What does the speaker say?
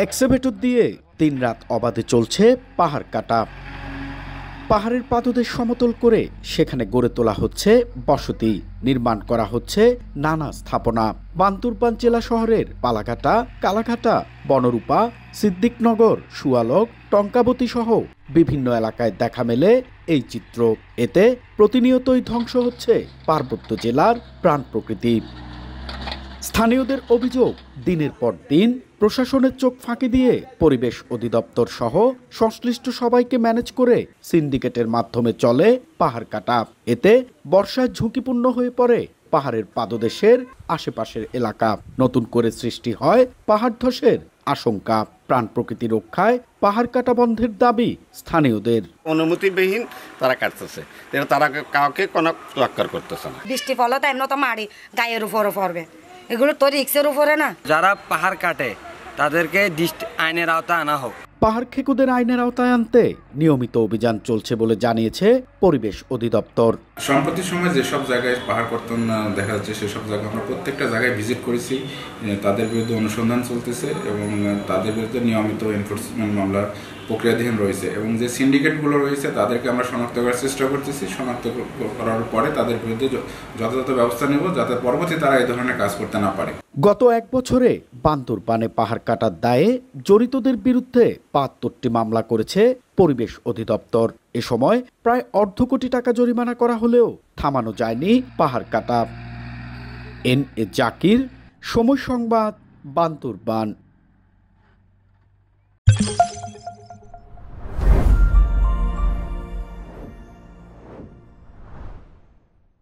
Excavator দিয়ে দিনরাত অবাধে চলছে পাহাড় কাটা। পাহাড়ের পাদদেশ সমতল করে সেখানে গড়ে তোলা হচ্ছে বসতি, নির্মাণ করা হচ্ছে নানা স্থাপনা। বান্দরবান জেলা শহরের পালাঘাটা, কালাঘাটা, বনরূপা, সিদ্দিকনগর, সুয়ালক, টঙ্কাবতী সহ বিভিন্ন এলাকায় দেখা মেলে এই চিত্র। এতে প্রতিনিয়তই ধ্বংস হচ্ছে পার্বত্য জেলার প্রাণ প্রকৃতি। স্থানীয়দের অভিযোগ, দিনের পর দিন প্রশাসনের চোখ ফাঁকি দিয়ে পরিবেশ অধিদপ্তর সহ সংশ্লিষ্ট সবাইকে ম্যানেজ করে সিন্ডিকেটের মাধ্যমে চলে পাহাড় কাটা। এতে বর্ষায় ঝুঁকিপূর্ণ হয়ে পড়ে পাহাড়ের পাদদেশের আশেপাশের এলাকা। নতুন করে সৃষ্টি হয় পাহাড় ধসের আশঙ্কা। প্রাণ প্রকৃতি রক্ষায় পাহাড় কাটা বন্ধের দাবি স্থানীয়দের। অনুমতিবিহীন তারা কাটতেছে, তারা কাউকে কোনো টক্কর করতেছে না। বৃষ্টি ফলে তো এমন তো মাড়ি গায়ের উপরে পড়বে, এগুলো তো রিক্সের উপরে না। যারা পাহাড় কাটে তাদেরকে আইনের আওতায় আনা হোক। পাহাড় খেকুদের আইনের আওতায় আনতে নিয়মিত অভিযান চলছে বলে জানিয়েছে পরিবেশ অধিদপ্তর। সম্প্রতি সময় যেসব জায়গায় পাহাড় কর্তন দেখা যাচ্ছে সেসব জায়গায় আমরা প্রত্যেকটা জায়গায় ভিজিট করেছি। তাদের বিরুদ্ধে অনুসন্ধান চলতেছে এবং তাদের বিরুদ্ধে নিয়মিত এনফোর্সমেন্ট মামলা প্রক্রিয়াধীন রয়েছে এবং যে সিন্ডিকেটগুলো রয়েছে তাদেরকে আমরা শনাক্ত করার চেষ্টা করতেছি। শনাক্ত করার পরে তাদের বিরুদ্ধে যথাযথ ব্যবস্থা নেব যাতে পরবর্তী তারা এই ধরনের কাজ করতে না পারে। গত এক বছরে বান্দরবানে পাহাড় কাটার দায়ে জড়িতদের বিরুদ্ধে ৭৫টি মামলা করেছে পরিবেশ অধিদপ্তর। এ সময় প্রায় অর্ধ কোটি টাকা জরিমানা করা হলেও থামানো যায়নি পাহাড় কাটা। এন এ জাকির, সময় সংবাদ, বান্দরবান।